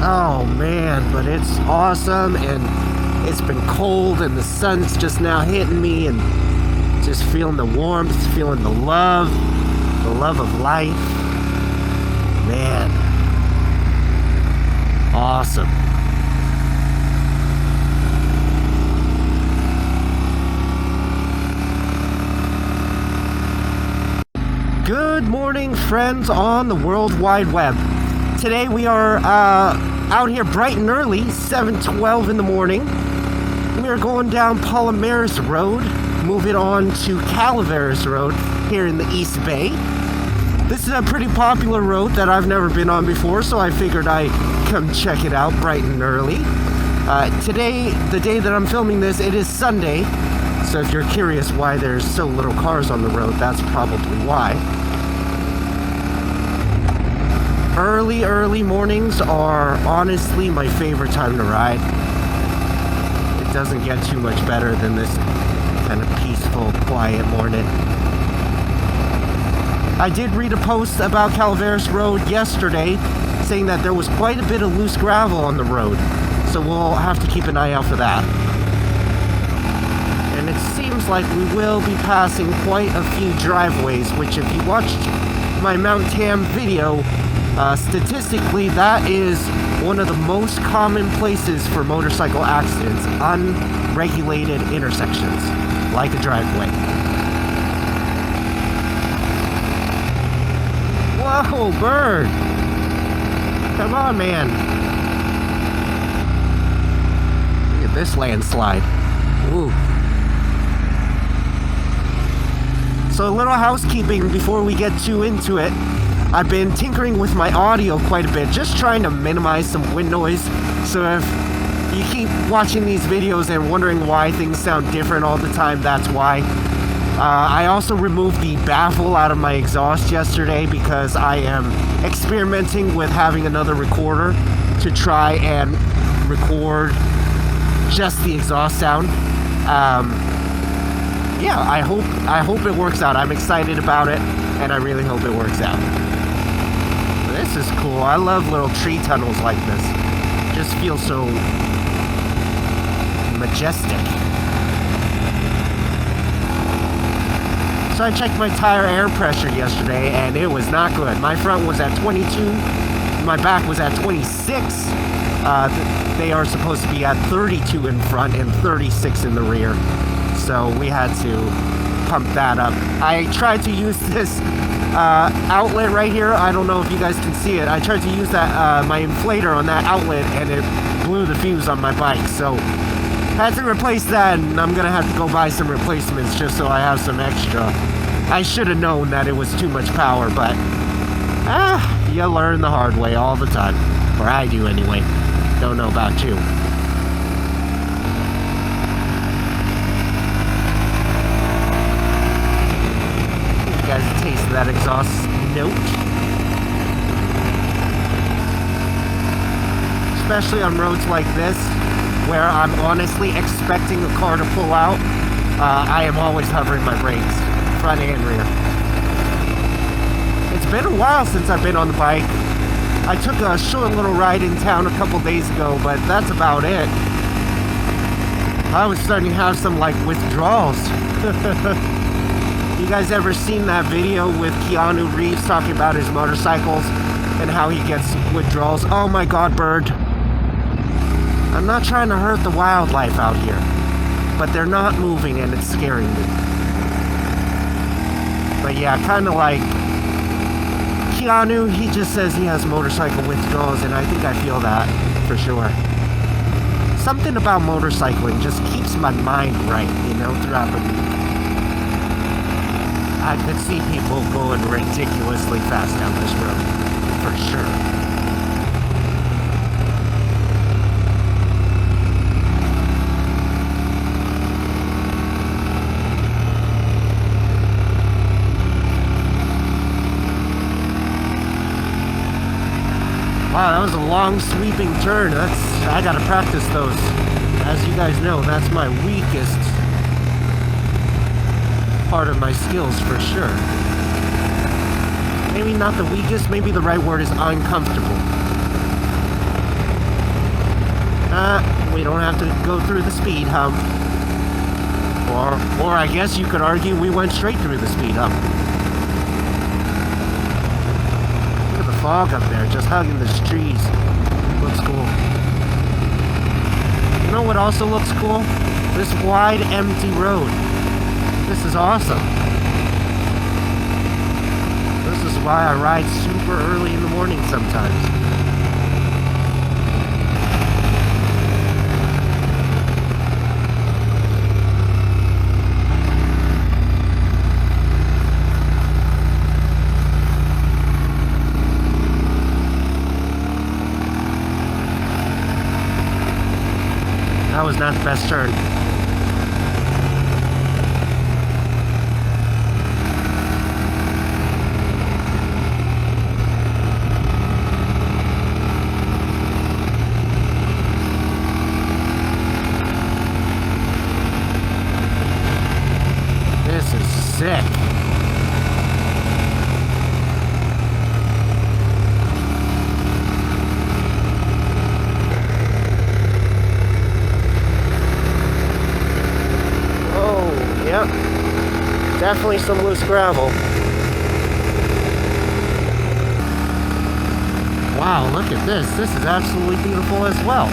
Oh man, but it's awesome, and it's been cold and the sun's just now hitting me, and just feeling the warmth, feeling the love of life. Man, awesome. Good morning, friends on the World Wide Web. Today we are out here bright and early, 7:12 in the morning. We are going down Calaveras Road, moving on to Calaveras Road here in the East Bay. This is a pretty popular road that I've never been on before, so I figured I'd come check it out bright and early. Today, the day that I'm filming this, it is Sunday, so if you're curious why there's so little cars on the road, that's probably why. Early mornings are honestly my favorite time to ride. It doesn't get too much better than this kind of peaceful, quiet morning. I did read a post about Calaveras Road yesterday saying that there was quite a bit of loose gravel on the road, so we'll have to keep an eye out for that. And it seems like we will be passing quite a few driveways, which if you watched my Mount Tam video, statistically that is one of the most common places for motorcycle accidents, unregulated intersections, like a driveway. Whoa, bird! Come on, man. Look at this landslide. Ooh. So a little housekeeping before we get too into it. I've been tinkering with my audio quite a bit, just trying to minimize some wind noise. So if you keep watching these videos and wondering why things sound different all the time, that's why. I also removed the baffle out of my exhaust yesterday because I am experimenting with having another recorder to try and record just the exhaust sound. Yeah, I hope it works out. I'm excited about it, and I really hope it works out. This is cool. I love little tree tunnels like this. Just feel so majestic. So I checked my tire air pressure yesterday, and it was not good. My front was at 22. My back was at 26. They are supposed to be at 32 in front and 36 in the rear. So we had to pump that up. I tried to use this outlet right here. I don't know if you guys can see it. I tried to use that my inflator on that outlet, and it blew the fuse on my bike. So had to replace that, and I'm gonna have to go buy some replacements just so I have some extra. I should have known that it was too much power, but you learn the hard way all the time. Or I do anyway. Don't know about you. Guys, a taste of that exhaust note. Especially on roads like this, where I'm honestly expecting a car to pull out, I am always hovering my brakes, front and rear. It's been a while since I've been on the bike. I took a short little ride in town a couple days ago, but that's about it. I was starting to have some, withdrawals. You guys ever seen that video with Keanu Reeves talking about his motorcycles and how he gets withdrawals? Oh my god, bird. I'm not trying to hurt the wildlife out here, but they're not moving and it's scaring me. But yeah, kind of like Keanu, he just says he has motorcycle withdrawals, and I think I feel that for sure. Something about motorcycling just keeps my mind right, throughout the week. I could see people going ridiculously fast down this road, for sure. Wow, that was a long sweeping turn. I gotta practice those. As you guys know, that's my weakest part of my skills for sure. Maybe not the weakest, maybe the right word is uncomfortable. We don't have to go through the speed hump. Or I guess you could argue we went straight through the speed hump. Look at the fog up there, just hugging the trees. Looks cool. You know what also looks cool? This wide, empty road. This is awesome. This is why I ride super early in the morning sometimes. That was not the best turn. This is sick. Yep, definitely some loose gravel. Wow, look at this. This is absolutely beautiful as well.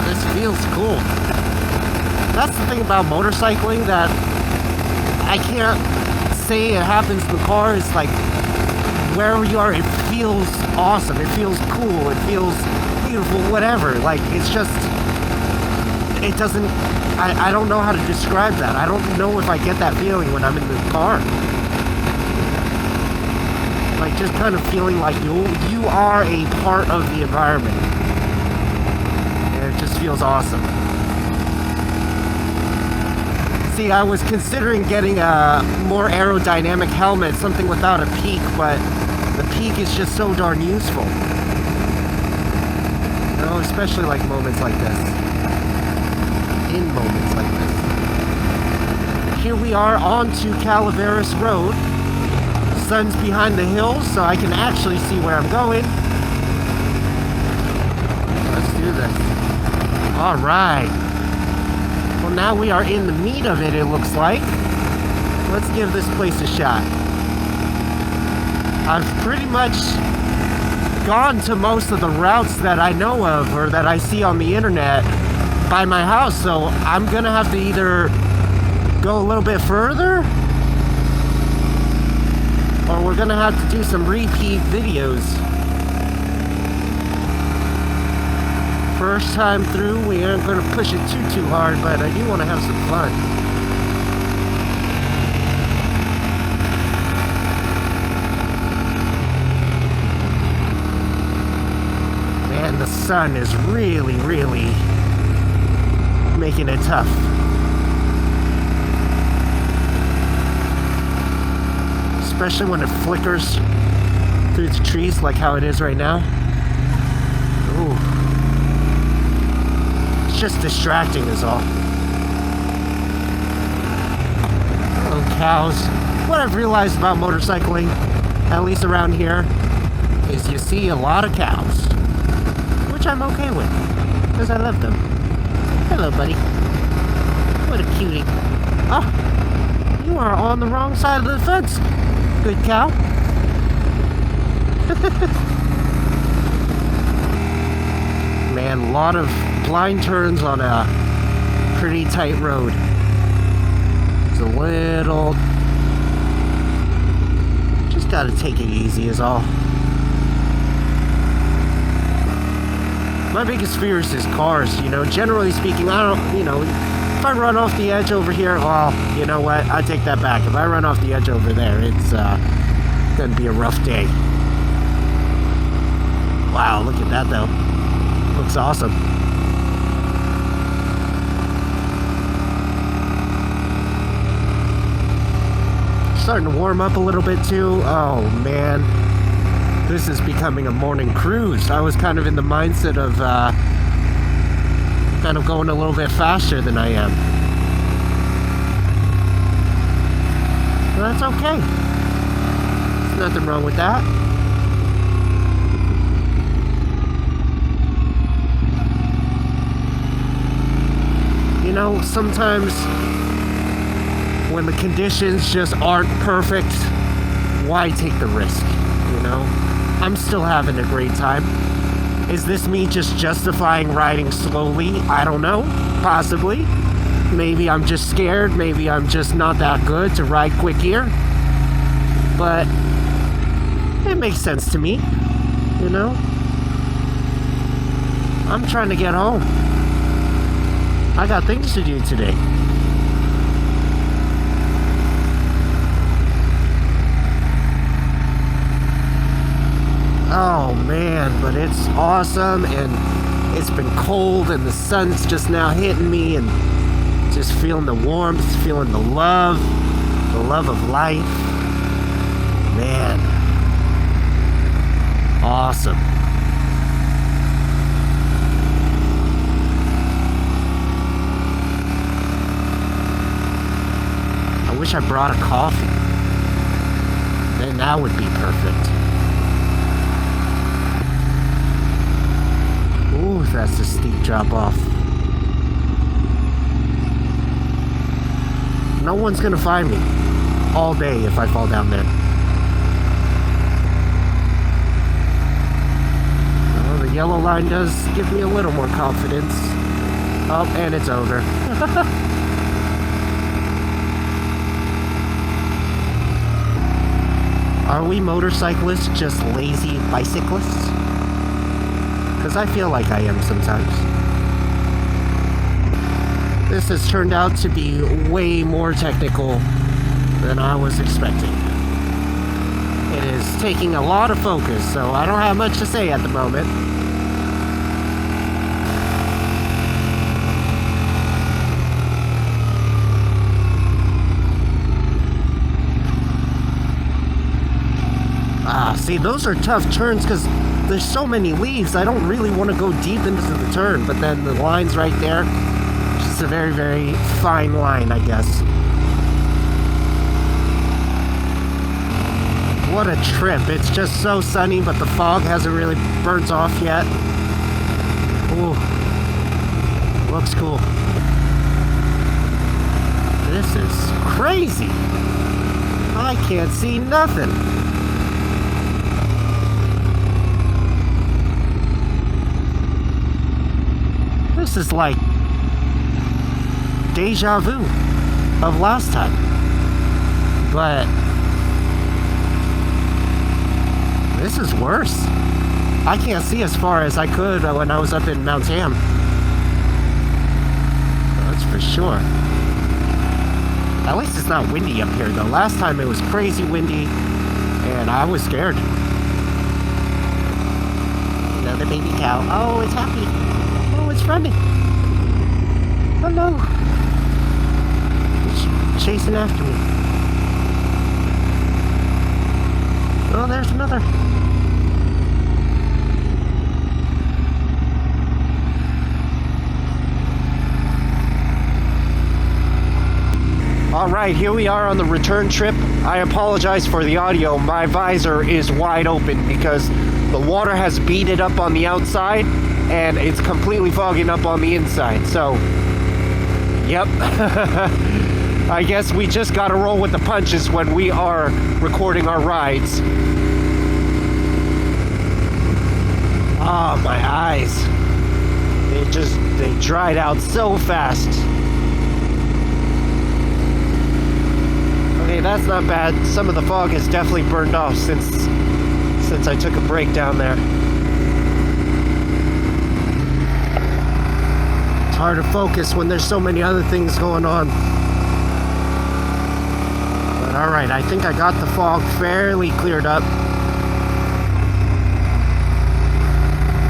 This feels cool. That's the thing about motorcycling that I can't say it happens in the car. It's like wherever you are, it feels awesome. It feels cool. It feels beautiful, whatever. Like, it's just, it doesn't, I don't know how to describe that. I don't know if I get that feeling when I'm in the car. Like, just kind of feeling like you are a part of the environment. And it just feels awesome. See, I was considering getting a more aerodynamic helmet, something without a peak, but the peak is just so darn useful. You know, especially like moments like this. In moments like this. Here we are onto Calaveras Road. The sun's behind the hills, so I can actually see where I'm going. Let's do this. Alright. Well, now we are in the meat of it looks like. Let's give this place a shot. I've pretty much gone to most of the routes that I know of or that I see on the internet by my house, so I'm gonna have to either go a little bit further or we're gonna have to do some repeat videos. First time through, we aren't gonna push it too hard, but I do want to have some fun. Man, the sun is really making it tough. Especially when it flickers through the trees like how it is right now. Ooh. It's just distracting is all. Oh, cows. What I've realized about motorcycling, at least around here, is you see a lot of cows. Which I'm okay with, because I love them. Hello, buddy. What a cutie. Oh, you are on the wrong side of the fence, good cow. Man, a lot of blind turns on a pretty tight road. It's a little... Just gotta take it easy is all. My biggest fear is cars, you know. Generally speaking, I don't, you know, if I run off the edge over here, well, you know what? I take that back. If I run off the edge over there, it's gonna be a rough day. Wow, look at that though. Looks awesome. Starting to warm up a little bit too. Oh man. This is becoming a morning cruise. I was kind of in the mindset of kind of going a little bit faster than I am. But that's okay. There's nothing wrong with that. You know, sometimes when the conditions just aren't perfect, why take the risk, you know? I'm still having a great time. Is this me just justifying riding slowly? I don't know. Possibly. Maybe I'm just scared. Maybe I'm just not that good to ride quick here. But it makes sense to me, you know? I'm trying to get home. I got things to do today. Oh man, but it's awesome, and it's been cold, and the sun's just now hitting me, and just feeling the warmth, feeling the love of life. Man, awesome. I wish I brought a coffee. Then that would be perfect. Ooh, that's a steep drop off. No one's gonna find me all day if I fall down there. Well, the yellow line does give me a little more confidence. Oh, and it's over. Are we motorcyclists just lazy bicyclists? Because I feel like I am sometimes. This has turned out to be way more technical than I was expecting. It is taking a lot of focus, so I don't have much to say at the moment. See, those are tough turns because there's so many leaves. I don't really want to go deep into the turn, but then the line's right there. It's a very, very fine line, I guess. What a trip. It's just so sunny, but the fog hasn't really burnt off yet. Ooh. Looks cool. This is crazy. I can't see nothing. This is like deja vu of last time. But this is worse. I can't see as far as I could when I was up in Mount Tam. That's for sure. At least it's not windy up here though. Last time it was crazy windy and I was scared. Another baby cow. Oh, it's happy. Oh, it's running. Hello. It's chasing after me. Oh, there's another. All right, here we are on the return trip. I apologize for the audio. My visor is wide open because the water has beat it up on the outside and it's completely fogging up on the inside. So, yep. I guess we just gotta roll with the punches when we are recording our rides. Oh, my eyes. They dried out so fast. Okay, that's not bad. Some of the fog has definitely burned off since I took a break down there. It's hard to focus when there's so many other things going on. But alright, I think I got the fog fairly cleared up.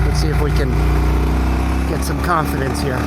Let's see if we can get some confidence here.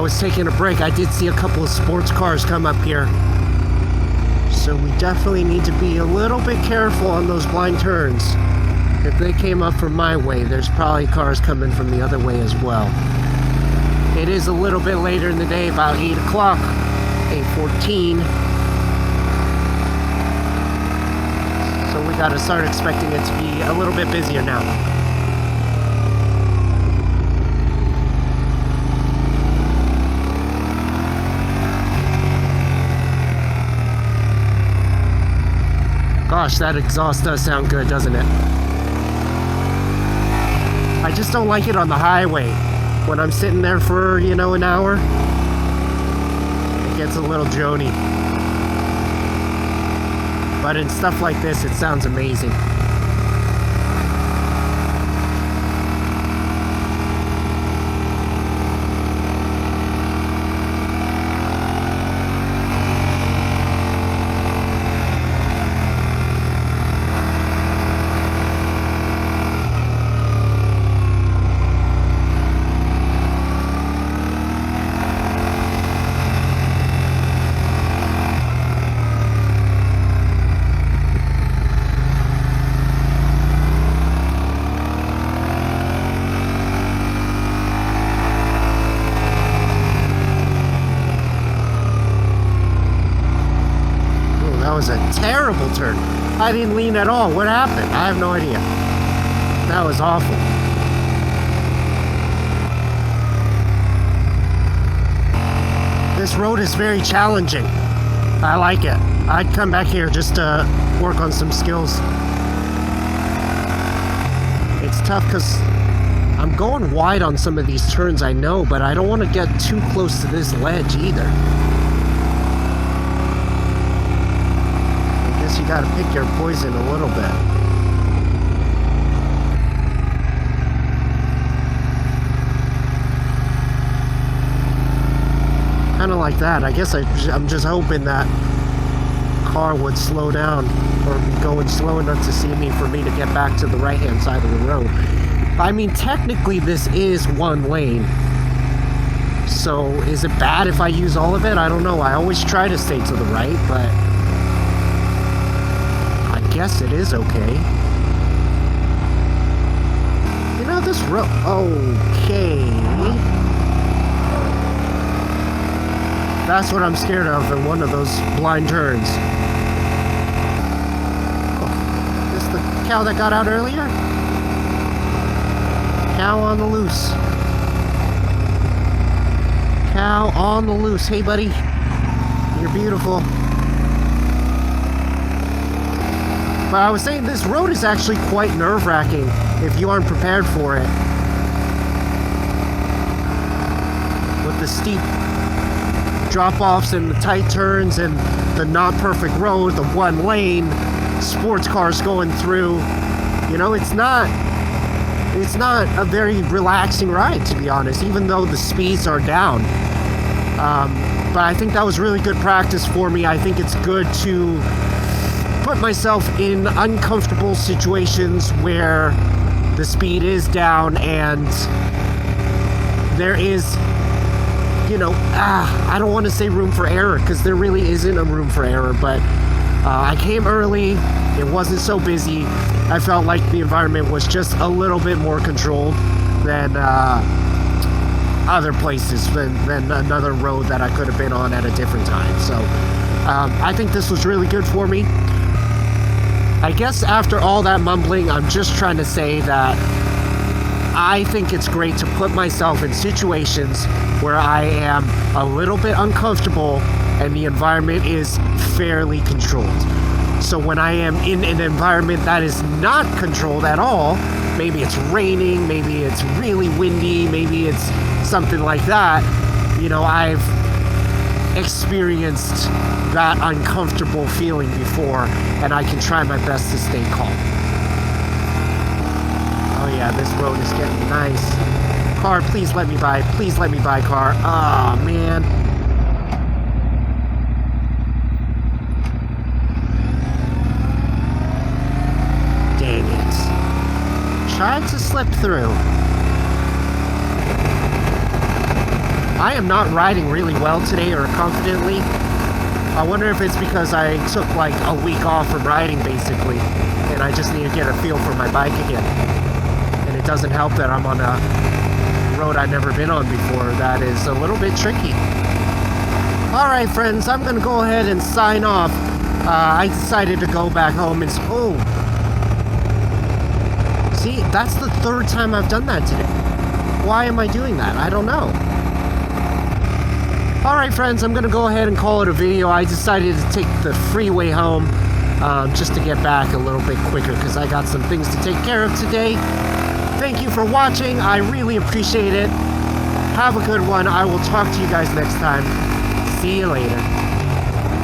was taking a break, I did see a couple of sports cars come up here. So we definitely need to be a little bit careful on those blind turns. If they came up from my way, there's probably cars coming from the other way as well. It is a little bit later in the day, about 8 o'clock, 8:14. So we gotta start expecting it to be a little bit busier now. Gosh, that exhaust does sound good, doesn't it? I just don't like it on the highway. When I'm sitting there for, you know, an hour, it gets a little Jony. But in stuff like this, it sounds amazing. That was a terrible turn. I didn't lean at all. What happened? I have no idea. That was awful. This road is very challenging. I like it. I'd come back here just to work on some skills. It's tough because I'm going wide on some of these turns, I know, but I don't want to get too close to this ledge either. You gotta pick your poison a little bit. Kind of like that. I guess I'm just hoping that car would slow down or be going slow enough to see me for me to get back to the right hand side of the road. I mean, technically this is one lane. So is it bad if I use all of it? I don't know. I always try to stay to the right, but guess it is okay. You know, this road. Okay. That's what I'm scared of in one of those blind turns. Oh, is this the cow that got out earlier? Cow on the loose. Cow on the loose. Hey, buddy. You're beautiful. But I was saying this road is actually quite nerve-wracking if you aren't prepared for it. With the steep drop-offs and the tight turns and the not perfect road, the one lane, sports cars going through. You know, it's not a very relaxing ride, to be honest, even though the speeds are down. But I think that was really good practice for me. I think it's good to put myself in uncomfortable situations where the speed is down and there is, you know, I don't want to say room for error because there really isn't a room for error, but I came early, it wasn't so busy. I felt like the environment was just a little bit more controlled than other places, than another road that I could have been on at a different time. So I think this was really good for me. I guess after all that mumbling, I'm just trying to say that I think it's great to put myself in situations where I am a little bit uncomfortable and the environment is fairly controlled. So when I am in an environment that is not controlled at all, maybe it's raining, maybe it's really windy, maybe it's something like that, you know, I've experienced that uncomfortable feeling before, and I can try my best to stay calm. Oh yeah, this road is getting nice. Car, please let me by. Please let me by, car. Oh man. Dang it. Tried to slip through. I am not riding really well today or confidently. I wonder if it's because I took like a week off from riding basically, and I just need to get a feel for my bike again. And it doesn't help that I'm on a road I've never been on before. That is a little bit tricky. Alright friends, I'm going to go ahead and sign off. I decided to go back home and... Oh! See, that's the third time I've done that today. Why am I doing that? I don't know. Alright friends, I'm going to go ahead and call it a video. I decided to take the freeway home just to get back a little bit quicker because I got some things to take care of today. Thank you for watching. I really appreciate it. Have a good one. I will talk to you guys next time. See you later.